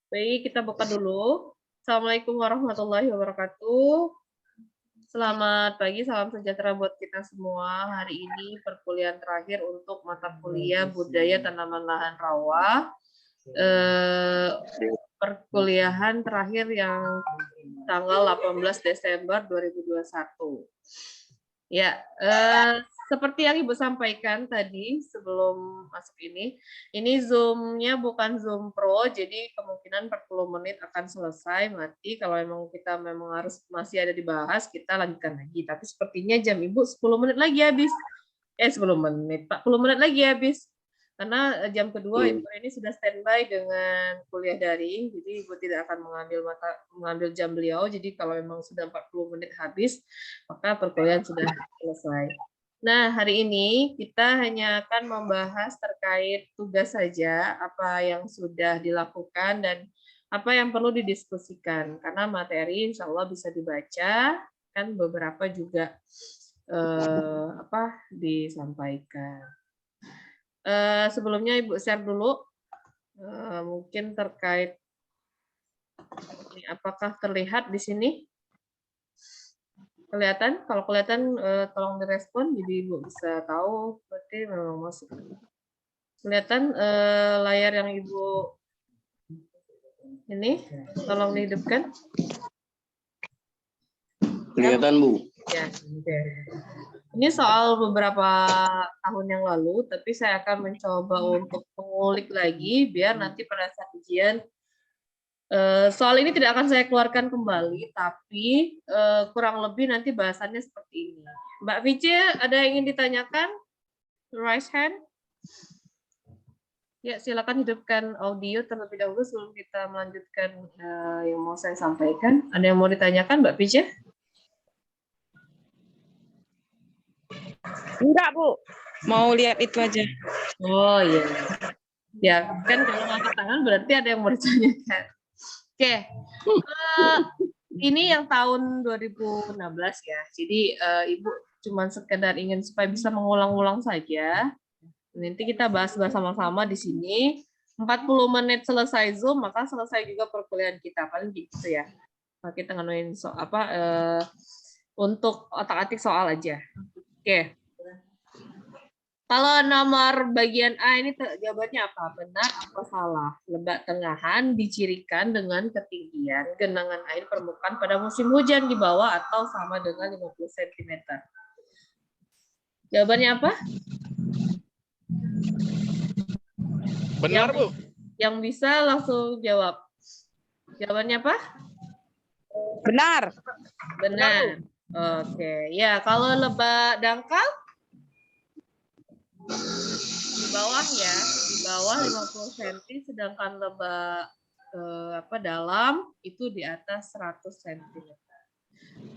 Baik, kita buka dulu. Assalamualaikum warahmatullahi wabarakatuh. Selamat pagi, salam sejahtera buat kita semua. Hari ini perkuliahan terakhir untuk mata kuliah Budaya Tanaman Lahan Rawa. Perkuliahan terakhir yang tanggal 18 Desember 2021. Ya, seperti yang Ibu sampaikan tadi sebelum masuk ini Zoom-nya bukan Zoom Pro, jadi kemungkinan 40 menit akan selesai mati. Kalau memang harus masih ada dibahas, kita lanjutkan lagi. Tapi sepertinya jam Ibu 10 menit lagi habis. 10 menit, 40 menit lagi habis. Karena jam kedua Ibu ini sudah standby dengan kuliah daring, jadi Ibu tidak akan mengambil jam beliau. Jadi kalau memang sudah 40 menit habis, maka perkuliahan sudah selesai. Nah, hari ini kita hanya akan membahas terkait tugas saja, apa yang sudah dilakukan dan apa yang perlu didiskusikan. Karena materi insya Allah bisa dibaca, kan beberapa juga disampaikan. Sebelumnya Ibu share dulu, mungkin terkait ini, apakah terlihat di sini? Kelihatan? Kalau kelihatan tolong direspon, jadi Ibu bisa tahu berarti memang masuk. Kelihatan layar yang Ibu ini, tolong dihidupkan. Kelihatan, Bu. Ya, ini soal beberapa tahun yang lalu, tapi saya akan mencoba untuk mengulik lagi, biar nanti pada saat ujian, soal ini tidak akan saya keluarkan kembali, tapi kurang lebih nanti bahasannya seperti ini. Mbak Vici, ada yang ingin ditanyakan? Raise hand. Ya, silakan hidupkan audio terlebih dahulu sebelum kita melanjutkan yang mau saya sampaikan. Ada yang mau ditanyakan, Mbak Vici? Enggak, Bu. Mau lihat itu aja. Oh iya. Ya, kan kalau angkat tangan berarti ada yang mau ditanyakan. Oke. Ini yang tahun 2016 ya. Jadi Ibu cuma sekedar ingin supaya bisa mengulang-ulang saja. Nanti kita bahas bersama-sama di sini. 40 menit selesai Zoom, maka selesai juga perkuliahan kita. Paling gitu ya. Kita nganuin untuk otak-atik soal aja. Oke. Kalau nomor bagian A ini jawabannya apa? Benar atau salah? Lebak tengahan dicirikan dengan ketinggian genangan air permukaan pada musim hujan di bawah atau sama dengan 50 cm. Jawabannya apa? Benar, Bu. Yang bisa langsung jawab. Jawabannya apa? Benar. Benar. Oke. Ya, kalau lebak dangkal? Di bawah ya, di bawah 50 cm, sedangkan lebak dalam itu di atas 100 cm.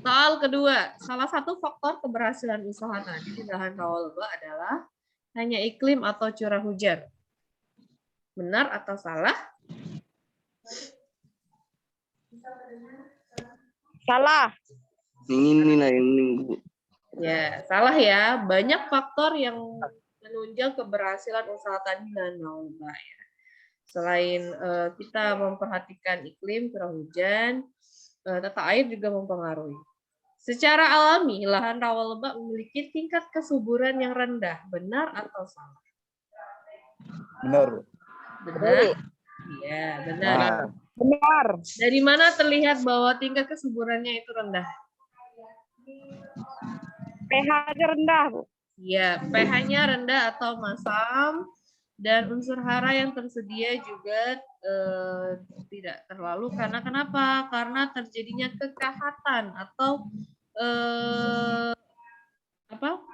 Soal kedua, salah satu faktor keberhasilan usaha tadi di lahan rawa lebak adalah hanya iklim atau curah hujan. Benar atau salah? Salah. Ini, Bu. Ya, salah ya. Banyak faktor yang menunjang keberhasilan usaha tani dan rawa ya. Selain kita memperhatikan iklim, curah hujan, tata air juga mempengaruhi. Secara alami, lahan rawa lebak memiliki tingkat kesuburan yang rendah. Benar atau salah? Benar. Benar. Iya, benar. Benar. Dari mana terlihat bahwa tingkat kesuburannya itu rendah? pH-nya rendah, Bu. Ya, pH-nya rendah atau masam, dan unsur hara yang tersedia juga tidak terlalu. Karena kenapa? Karena terjadinya kekahatan atau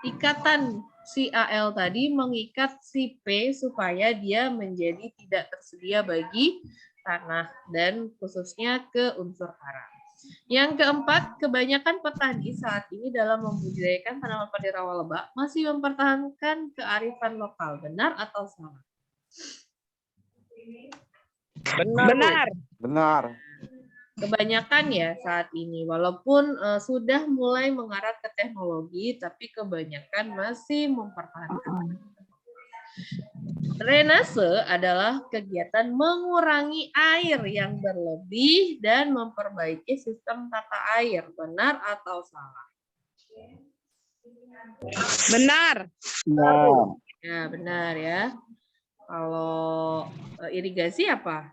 ikatan si Al tadi mengikat si P supaya dia menjadi tidak tersedia bagi tanah dan khususnya ke unsur hara. Yang keempat, kebanyakan petani saat ini dalam membudidayakan tanaman padi rawa lebak masih mempertahankan kearifan lokal. Benar atau salah? Benar. Benar. Kebanyakan ya saat ini, walaupun sudah mulai mengarah ke teknologi, tapi kebanyakan masih mempertahankan. Drainase adalah kegiatan mengurangi air yang berlebih dan memperbaiki sistem tata air. Benar atau salah? Benar. Nah, Ya, benar ya. Kalau irigasi apa?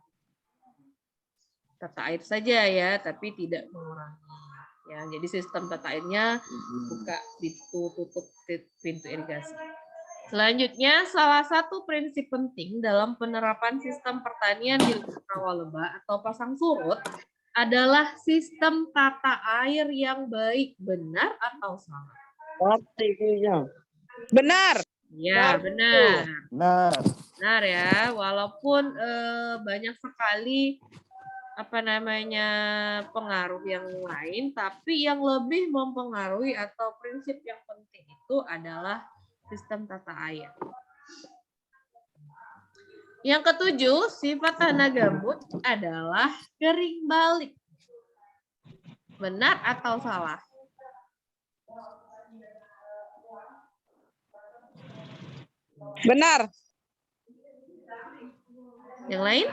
Tata air saja ya, tapi tidak mengurangi. Ya, jadi sistem tata airnya buka pintu, tutup pintu irigasi. Selanjutnya, salah satu prinsip penting dalam penerapan sistem pertanian di rawa lebah atau pasang surut adalah sistem tata air yang baik. Benar atau salah? Benar. Ya, benar. nah, Benar ya, walaupun banyak sekali pengaruh yang lain, tapi yang lebih mempengaruhi atau prinsip yang penting itu adalah sistem tata air. Yang ketujuh, sifat tanah gambut adalah kering balik. Benar atau salah? Benar. Yang lain?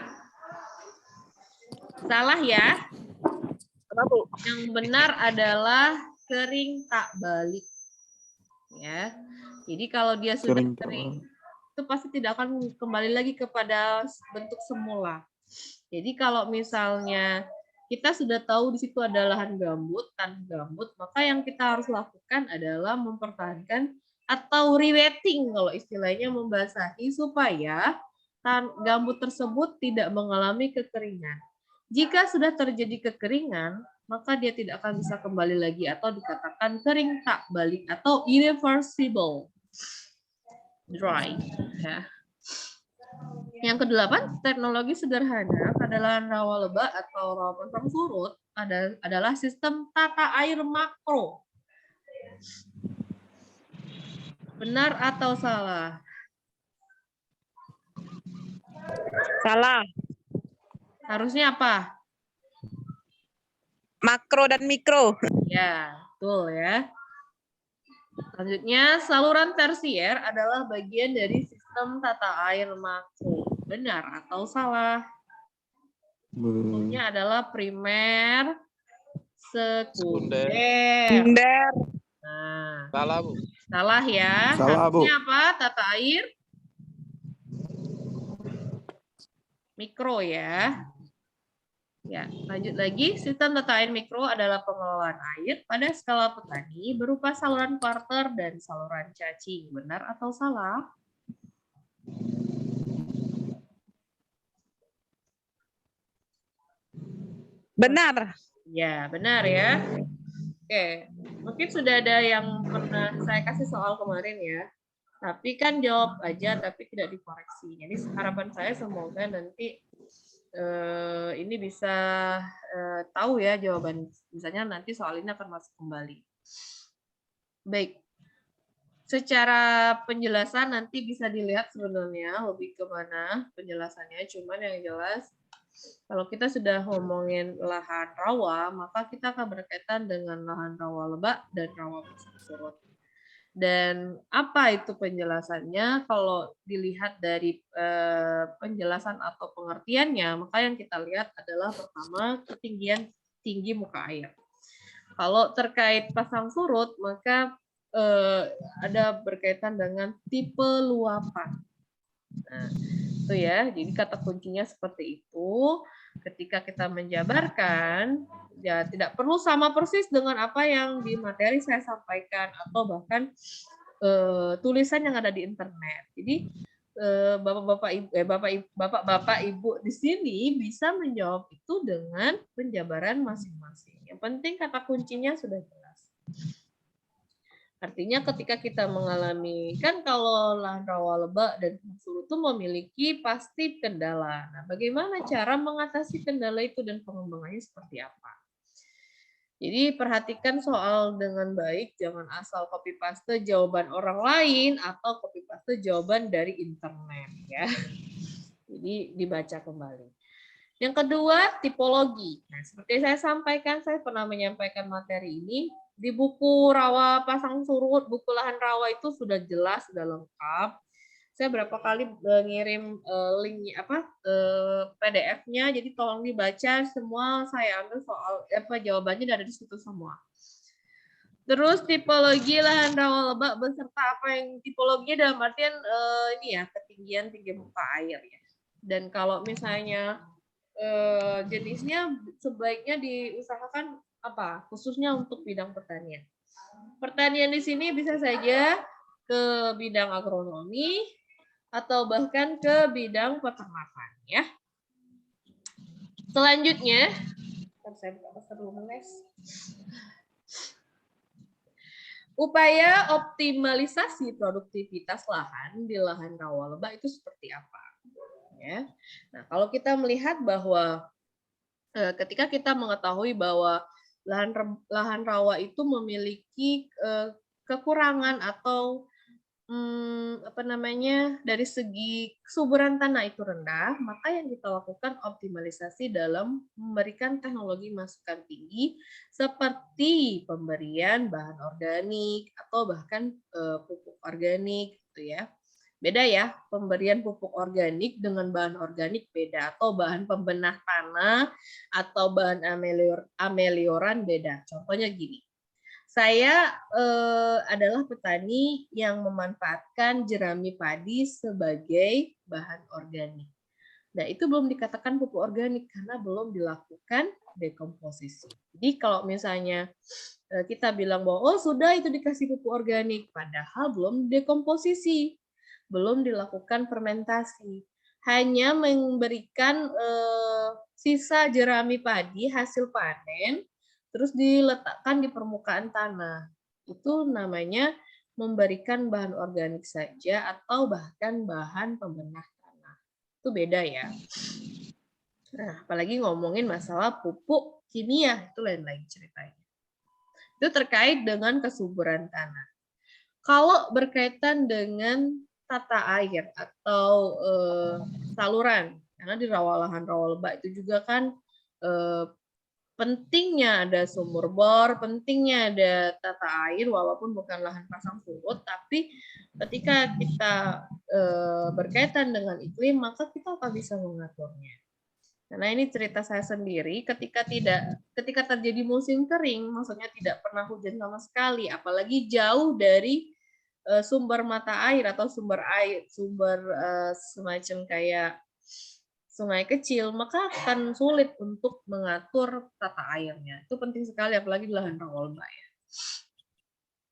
Salah ya. Kenapa? Yang benar adalah kering tak balik. Ya. Jadi kalau dia sudah kering, itu pasti tidak akan kembali lagi kepada bentuk semula. Jadi kalau misalnya kita sudah tahu di situ ada lahan gambut, tanah gambut, maka yang kita harus lakukan adalah mempertahankan atau rewetting kalau istilahnya, membasahi supaya gambut tersebut tidak mengalami kekeringan. Jika sudah terjadi kekeringan, maka dia tidak akan bisa kembali lagi atau dikatakan kering tak balik atau irreversible dry. Ya. Yang kedelapan, teknologi sederhana pada lahan rawa lebah atau rawa pasang surut adalah sistem tata air makro. Benar atau salah? Salah. Harusnya apa? Makro dan mikro. Ya, betul ya. Selanjutnya, saluran tersier adalah bagian dari sistem tata air makro. Benar atau salah? Hukumnya adalah primer, sekunder. Benar. Nah, salah Bu. salah ya. Salah, Bu. Harusnya apa? Tata air mikro ya. Ya, lanjut lagi. Sistem tata air mikro adalah pengelolaan air pada skala petani berupa saluran quarter dan saluran cacing. Benar atau salah? Benar. Ya, benar ya. Oke, mungkin sudah ada yang pernah saya kasih soal kemarin ya. Tapi kan jawab aja, tapi tidak dikoreksi. Jadi harapan saya semoga nanti ini bisa tahu ya jawaban. Misalnya nanti soal ini akan masuk kembali. Baik. Secara penjelasan nanti bisa dilihat sebenarnya lebih kemana penjelasannya. Cuman yang jelas, kalau kita sudah ngomongin lahan rawa, maka kita akan berkaitan dengan lahan rawa lebah dan rawa pasang surut. Dan apa itu penjelasannya? Kalau dilihat dari penjelasan atau pengertiannya, maka yang kita lihat adalah pertama ketinggian tinggi muka air. Kalau terkait pasang surut, maka ada berkaitan dengan tipe luapan. Nah, itu ya. Jadi kata kuncinya seperti itu. Ketika kita menjabarkan, ya tidak perlu sama persis dengan apa yang di materi saya sampaikan atau bahkan tulisan yang ada di internet. Jadi bapak-bapak ibu di sini bisa menjawab itu dengan penjabaran masing-masing. Yang penting kata kuncinya sudah jelas. Artinya ketika kita mengalami, kan kalau lahan rawa lebah dan surut itu memiliki pasti kendala. Nah, bagaimana cara mengatasi kendala itu dan pengembangannya seperti apa? Jadi perhatikan soal dengan baik, jangan asal copy paste jawaban orang lain atau copy paste jawaban dari internet ya. Jadi dibaca kembali. Yang kedua, tipologi. Nah, seperti saya sampaikan, saya pernah menyampaikan materi ini di buku Rawa Pasang Surut, buku Lahan Rawa itu sudah jelas, sudah lengkap. Saya berapa kali ngirim linknya PDF-nya, jadi tolong dibaca semua. Saya ambil soal jawabannya dari situ semua. Terus tipologi lahan rawa lebak beserta apa yang tipologinya dalam artian ini ya, ketinggian tinggi muka air ya. Dan kalau misalnya jenisnya sebaiknya diusahakan apa? Khususnya untuk bidang pertanian. Pertanian di sini bisa saja ke bidang agronomi atau bahkan ke bidang peternakan ya. Selanjutnya, saya buka dulu, guys. Upaya optimalisasi produktivitas lahan di lahan rawa lebak itu seperti apa? Ya. Nah, kalau kita melihat bahwa ketika kita mengetahui bahwa lahan rawa itu memiliki kekurangan atau dari segi kesuburan tanah itu rendah, maka yang kita lakukan optimalisasi dalam memberikan teknologi masukan tinggi seperti pemberian bahan organik atau bahkan pupuk organik gitu ya. Beda ya, pemberian pupuk organik dengan bahan organik beda, atau bahan pembenah tanah atau bahan amelioran beda. Contohnya gini. Saya adalah petani yang memanfaatkan jerami padi sebagai bahan organik. Nah, itu belum dikatakan pupuk organik karena belum dilakukan dekomposisi. Jadi kalau misalnya kita bilang bahwa sudah itu dikasih pupuk organik, padahal belum dekomposisi, belum dilakukan fermentasi. Hanya memberikan sisa jerami padi hasil panen, terus diletakkan di permukaan tanah. Itu namanya memberikan bahan organik saja atau bahkan bahan pembenah tanah. Itu beda ya. Nah, apalagi ngomongin masalah pupuk kimia, itu lain-lain ceritanya. Itu terkait dengan kesuburan tanah. Kalau berkaitan dengan tata air atau saluran, karena di lahan rawa lebak itu juga kan pentingnya ada sumur bor, pentingnya ada tata air, walaupun bukan lahan pasang surut, tapi ketika kita berkaitan dengan iklim, maka kita akan bisa mengaturnya. Karena ini cerita saya sendiri, ketika terjadi musim kering, maksudnya tidak pernah hujan sama sekali, apalagi jauh dari sumber mata air atau sumber semacam kayak sungai kecil, maka akan sulit untuk mengatur tata airnya. Itu penting sekali, apalagi di lahan rawa lebak ya.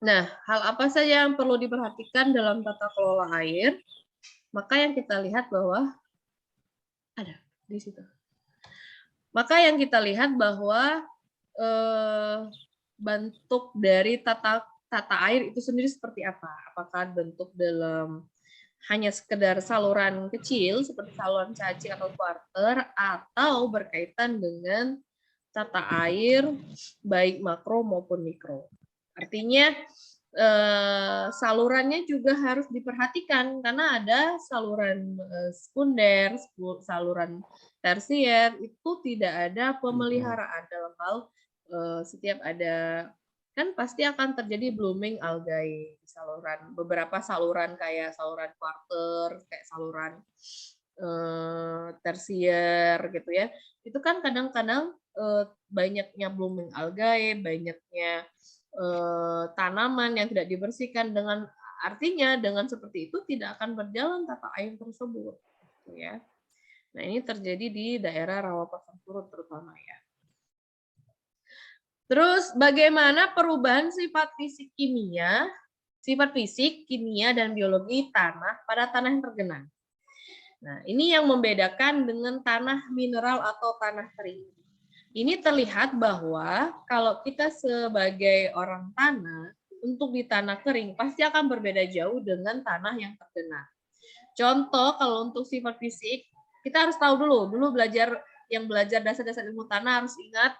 Nah, hal apa saja yang perlu diperhatikan dalam tata kelola air? Maka yang kita lihat bahwa ada di situ. Maka yang kita lihat bahwa bentuk dari tata air itu sendiri seperti apa? Apakah bentuk dalam hanya sekedar saluran kecil seperti saluran cacing atau quarter, atau berkaitan dengan tata air baik makro maupun mikro. Artinya salurannya juga harus diperhatikan karena ada saluran sekunder, saluran tersier, itu tidak ada pemeliharaan dalam hal setiap ada, kan pasti akan terjadi blooming algae di saluran, beberapa saluran kayak saluran quarter, kayak saluran tersier gitu ya. Itu kan kadang-kadang banyaknya blooming algae, banyaknya tanaman yang tidak dibersihkan, dengan artinya dengan seperti itu tidak akan berjalan tata air tersebut gitu ya. Nah, ini terjadi di daerah rawa pasang surut terutama ya. Terus bagaimana perubahan sifat fisik, kimia, dan biologi tanah pada tanah yang tergenang. Nah, ini yang membedakan dengan tanah mineral atau tanah kering. Ini terlihat bahwa kalau kita sebagai orang tanah, untuk di tanah kering pasti akan berbeda jauh dengan tanah yang tergenang. Contoh, kalau untuk sifat fisik, kita harus tahu dulu belajar dasar-dasar ilmu tanah harus ingat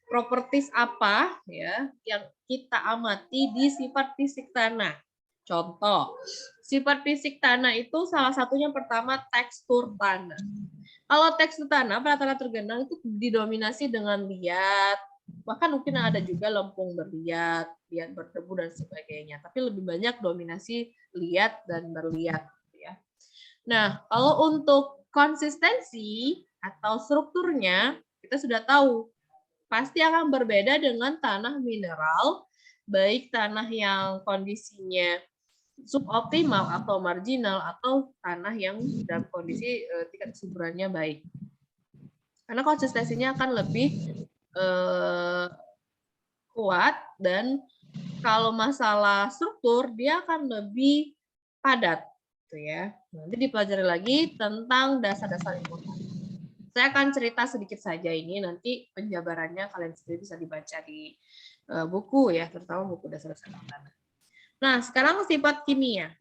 properties apa ya yang kita amati di sifat fisik tanah. Contoh, sifat fisik tanah itu salah satunya pertama tekstur tanah. Kalau tekstur tanah pada tanah tergenang itu didominasi dengan liat, Bahkan mungkin ada juga lempung berliat, liat berdebu dan sebagainya. Tapi lebih banyak dominasi liat dan berliat. Ya. Nah, kalau untuk konsistensi atau strukturnya, kita sudah tahu pasti akan berbeda dengan tanah mineral, baik tanah yang kondisinya suboptimal atau marginal atau tanah yang dalam kondisi tingkat kesuburannya baik. Karena konsistensinya akan lebih kuat dan kalau masalah struktur dia akan lebih padat, gitu ya. Nanti dipelajari lagi tentang dasar-dasar ilmu. Saya akan cerita sedikit saja ini, nanti penjabarannya kalian sendiri bisa dibaca di buku ya, terutama buku dasar-dasar tanah. Nah, sekarang sifat kimia.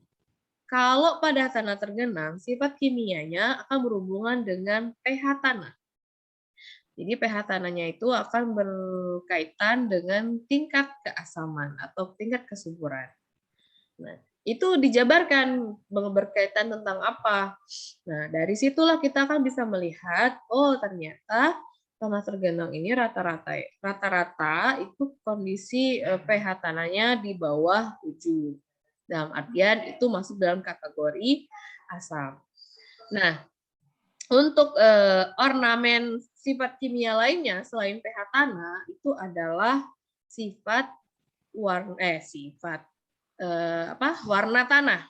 Kalau pada tanah tergenang, sifat kimianya akan berhubungan dengan pH tanah. Jadi pH tanahnya itu akan berkaitan dengan tingkat keasaman atau tingkat kesuburan. Nah, itu dijabarkan berkaitan tentang apa. Nah, dari situlah kita akan bisa melihat, oh ternyata tanah tergenang ini rata-rata itu kondisi pH tanahnya di bawah 7. Dalam artian itu masuk dalam kategori asam. Nah, untuk ornamen sifat kimia lainnya selain pH tanah itu adalah sifat warna tanah.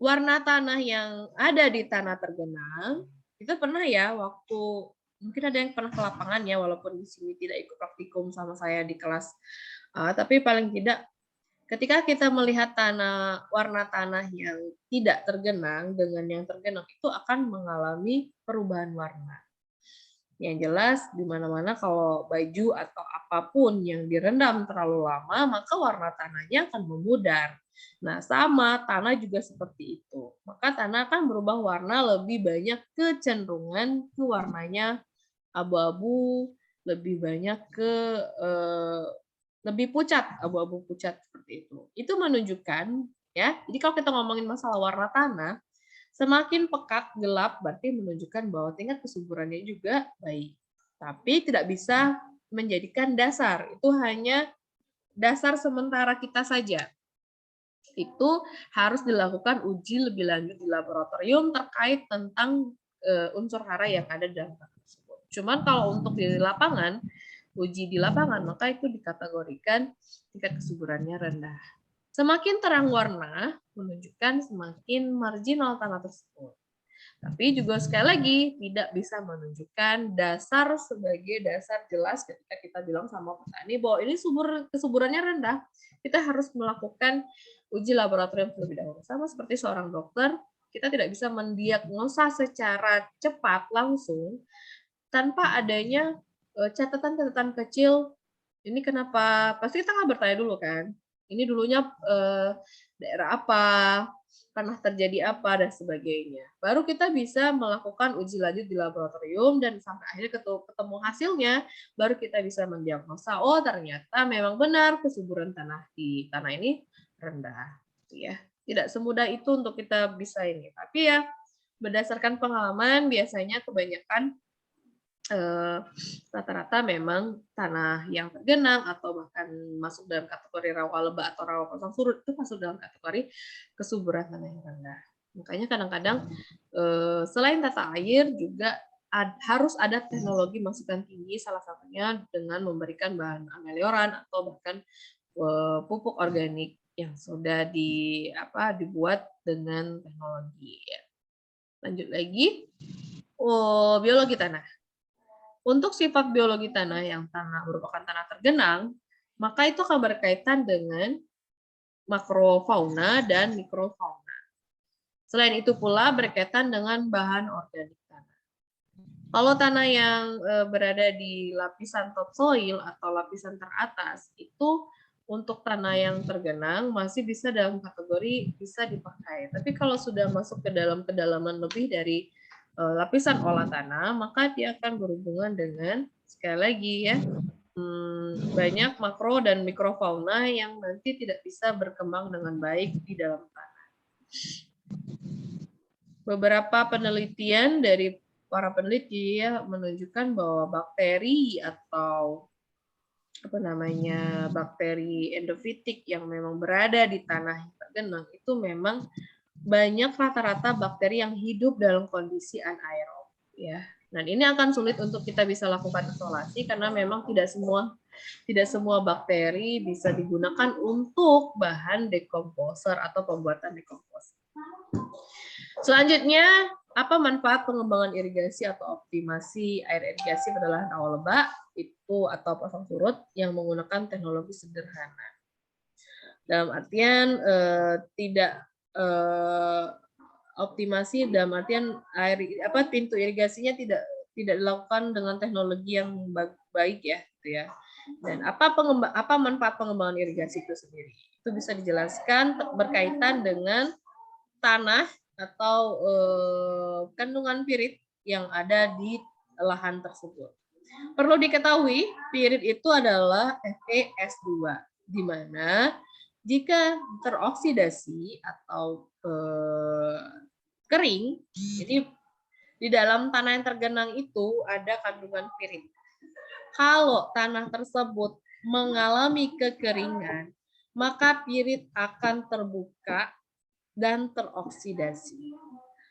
Warna tanah yang ada di tanah tergenang itu pernah ya waktu mungkin ada yang pernah ke lapangan ya walaupun di sini tidak ikut praktikum sama saya di kelas, tapi paling tidak ketika kita melihat warna tanah yang tidak tergenang dengan yang tergenang itu akan mengalami perubahan warna. Yang jelas di mana-mana kalau baju atau apapun yang direndam terlalu lama, maka warna tanahnya akan memudar. Nah, sama tanah juga seperti itu. Maka tanah akan berubah warna lebih banyak kecenderungan ke warnanya abu-abu, lebih banyak ke lebih pucat, abu-abu pucat seperti itu. Itu menunjukkan ya. Jadi kalau kita ngomongin masalah warna tanah, semakin pekat gelap berarti menunjukkan bahwa tingkat kesuburannya juga baik. Tapi tidak bisa menjadikan dasar. Itu hanya dasar sementara kita saja. Itu harus dilakukan uji lebih lanjut di laboratorium terkait tentang unsur hara yang ada dalam tanah tersebut. Cuman kalau untuk di lapangan, uji di lapangan, maka itu dikategorikan tingkat kesuburannya rendah. Semakin terang warna, menunjukkan semakin marginal tanah tersebut. Tapi juga sekali lagi, tidak bisa menunjukkan dasar sebagai dasar jelas ketika kita bilang sama petani bahwa ini kesuburannya rendah. Kita harus melakukan uji laboratorium terlebih dahulu. Sama seperti seorang dokter, kita tidak bisa mendiagnosa secara cepat langsung tanpa adanya catatan-catatan kecil. Ini kenapa? Pasti kita nggak bertanya dulu kan. Ini dulunya daerah apa, pernah terjadi apa dan sebagainya. Baru kita bisa melakukan uji lanjut di laboratorium dan sampai akhirnya ketemu hasilnya, baru kita bisa mendiagnosa. Oh ternyata memang benar kesuburan tanah di tanah ini rendah. Ya, tidak semudah itu untuk kita bisa ini. Tapi ya berdasarkan pengalaman biasanya kebanyakan rata-rata memang tanah yang tergenang atau bahkan masuk dalam kategori rawa lembah atau rawa pasang surut itu masuk dalam kategori kesuburan tanah yang rendah. Makanya kadang-kadang selain tata air juga harus ada teknologi masukan tinggi, salah satunya dengan memberikan bahan amelioran atau bahkan pupuk organik yang sudah dibuat dengan teknologi. Lanjut lagi, biologi tanah. Untuk sifat biologi tanah yang merupakan tanah tergenang, maka itu akan berkaitan dengan makrofauna dan mikrofauna. Selain itu pula berkaitan dengan bahan organik tanah. Kalau tanah yang berada di lapisan topsoil atau lapisan teratas, itu untuk tanah yang tergenang masih bisa dalam kategori bisa dipakai. Tapi kalau sudah masuk ke dalam kedalaman lebih dari lapisan olah tanah, maka dia akan berhubungan dengan, sekali lagi ya, banyak makro dan mikrofauna yang nanti tidak bisa berkembang dengan baik di dalam tanah. Beberapa penelitian dari para peneliti ya menunjukkan bahwa bakteri atau bakteri endofitik yang memang berada di tanah yang tergenang itu memang banyak rata-rata bakteri yang hidup dalam kondisi anaerob ya. Dan ini akan sulit untuk kita bisa lakukan isolasi karena memang tidak semua bakteri bisa digunakan untuk bahan dekomposer atau pembuatan dekomposer. Selanjutnya, apa manfaat pengembangan irigasi atau optimasi air irigasi pada lahan rawa lebak itu atau pasang surut yang menggunakan teknologi sederhana? Dalam artian tidak optimasi dalam artian pintu irigasinya tidak dilakukan dengan teknologi yang baik ya, gitu ya. Dan apa manfaat pengembangan irigasi itu sendiri? Itu bisa dijelaskan berkaitan dengan tanah atau kandungan pirit yang ada di lahan tersebut. Perlu diketahui, pirit itu adalah FeS2, di mana jika teroksidasi atau kering, jadi di dalam tanah yang tergenang itu ada kandungan pirit. Kalau tanah tersebut mengalami kekeringan, maka pirit akan terbuka dan teroksidasi.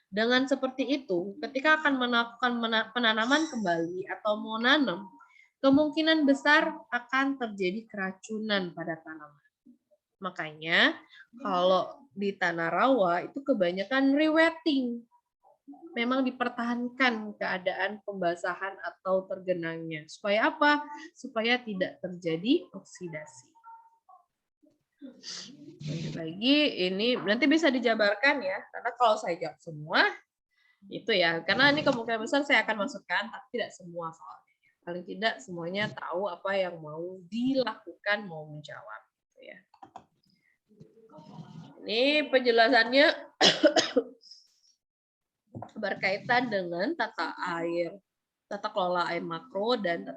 Dengan seperti itu, ketika akan melakukan penanaman kembali atau mau nanam, kemungkinan besar akan terjadi keracunan pada tanaman. Makanya kalau di tanah rawa itu kebanyakan rewetting. Memang dipertahankan keadaan pembasahan atau tergenangnya. Supaya apa? Supaya tidak terjadi oksidasi. Lagi ini nanti bisa dijabarkan ya, karena kalau saya jawab semua itu ya, karena ini kemungkinan besar saya akan masukkan, tapi tidak semua soalnya. Paling tidak semuanya tahu apa yang mau dilakukan, mau menjawab. Gitu ya. Ini penjelasannya berkaitan dengan tata kelola air makro dan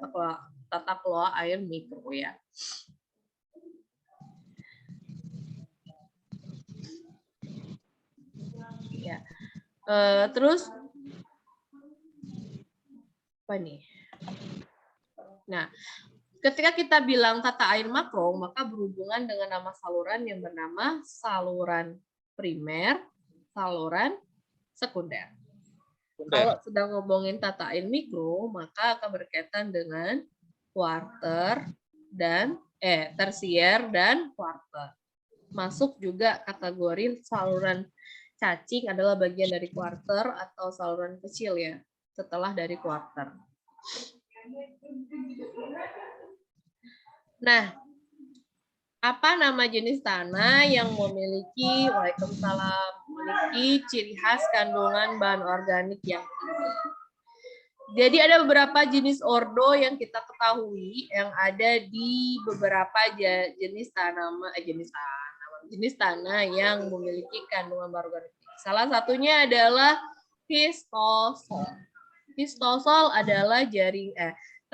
tata kelola air mikro ya. Ya. Terus apa nih? Nah, ketika kita bilang tata air makro, maka berhubungan dengan nama saluran yang bernama saluran primer, saluran sekunder. Kalau sedang ngomongin tata air mikro, maka akan berkaitan dengan quarter dan tersier dan quarter. Masuk juga kategori saluran cacing adalah bagian dari quarter atau saluran kecil ya, setelah dari quarter. Nah, apa nama jenis tanah yang memiliki ciri khas kandungan bahan organik yang tinggi? Jadi ada beberapa jenis ordo yang kita ketahui yang ada di beberapa jenis tanah yang memiliki kandungan bahan organik. Salah satunya adalah histosol. Histosol adalah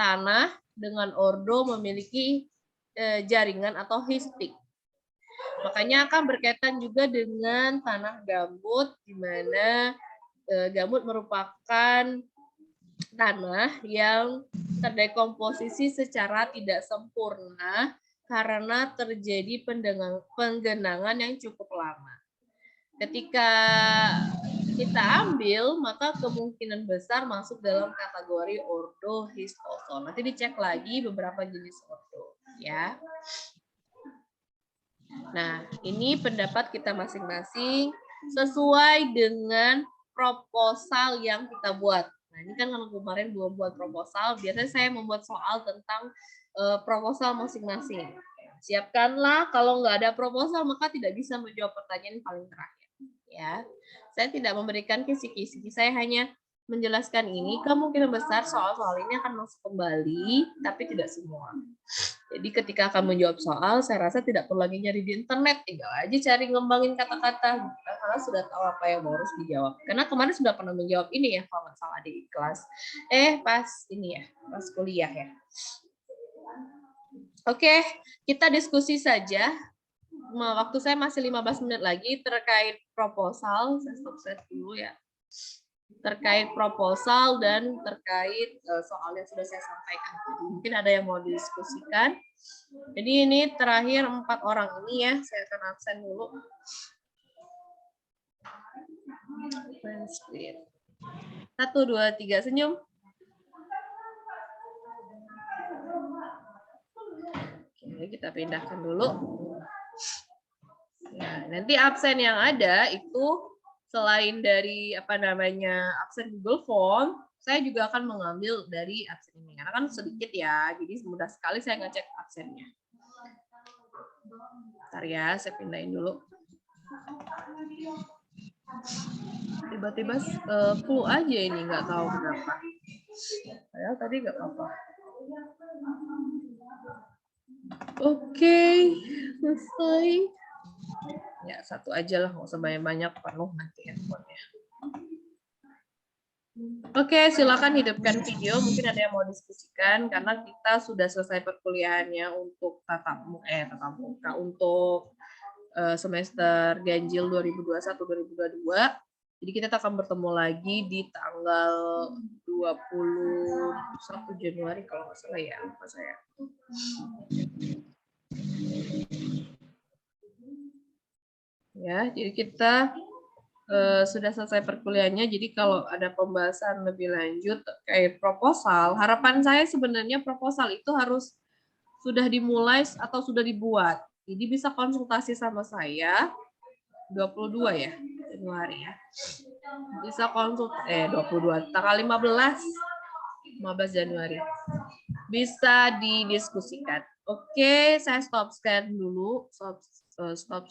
tanah dengan ordo memiliki jaringan atau histik. Makanya akan berkaitan juga dengan tanah gambut, di mana gambut merupakan tanah yang terdekomposisi secara tidak sempurna karena terjadi penggenangan yang cukup lama. Ketika kita ambil, maka kemungkinan besar masuk dalam kategori ordo histosol. Nanti dicek lagi beberapa jenis ordo, ya. Nah, ini pendapat kita masing-masing sesuai dengan proposal yang kita buat. Nah, ini kan kalau kemarin belum buat proposal, biasanya saya membuat soal tentang proposal masing-masing. Siapkanlah, kalau nggak ada proposal, maka tidak bisa menjawab pertanyaan paling terakhir. Ya, saya tidak memberikan kisi-kisi, saya hanya menjelaskan ini. Kemungkinan besar soal-soal ini akan masuk kembali, tapi tidak semua. Jadi ketika akan menjawab soal, saya rasa tidak perlu lagi nyari di internet, tinggal aja cari ngembangin kata-kata, karena sudah tahu apa yang harus dijawab. Karena kemarin sudah pernah menjawab ini ya, kalau nggak salah di kelas. Pas ini ya, pas kuliah ya. Oke, kita diskusi saja. Waktu saya masih 15 menit lagi terkait proposal. Saya stop share dulu ya. terkait proposal dan terkait soal yang sudah saya sampaikan tadi. Mungkin ada yang mau didiskusikan. Jadi ini terakhir 4 orang ini ya, saya akan absen dulu. 1, 2, 3, senyum. Oke, kita pindahkan dulu. Ya, nanti absen yang ada itu selain dari absen Google Form, saya juga akan mengambil dari absen ini karena kan sedikit ya, jadi mudah sekali saya ngecek absennya. Bentar ya, saya pindahin dulu. Tiba-tiba full aja ini, nggak tahu kenapa. Padahal tadi nggak apa-apa. Oke, selesai. Ya, 1 aja lah, nggak usah banyak-banyak, penuh nanti handphonenya. Oke, silakan hidupkan video. Mungkin ada yang mau diskusikan karena kita sudah selesai perkuliahannya untuk tatap muka untuk semester ganjil 2021-2022. Jadi kita akan bertemu lagi di tanggal 21 Januari kalau nggak salah ya, lupa saya. Ya, jadi kita sudah selesai perkuliahannya. Jadi kalau ada pembahasan lebih lanjut terkait proposal, harapan saya sebenarnya proposal itu harus sudah dimulai atau sudah dibuat. Jadi bisa konsultasi sama saya 22 ya Januari ya. Bisa konsultasi 22 tanggal 15 Januari. Bisa didiskusikan. Oke, saya stop share dulu. Stop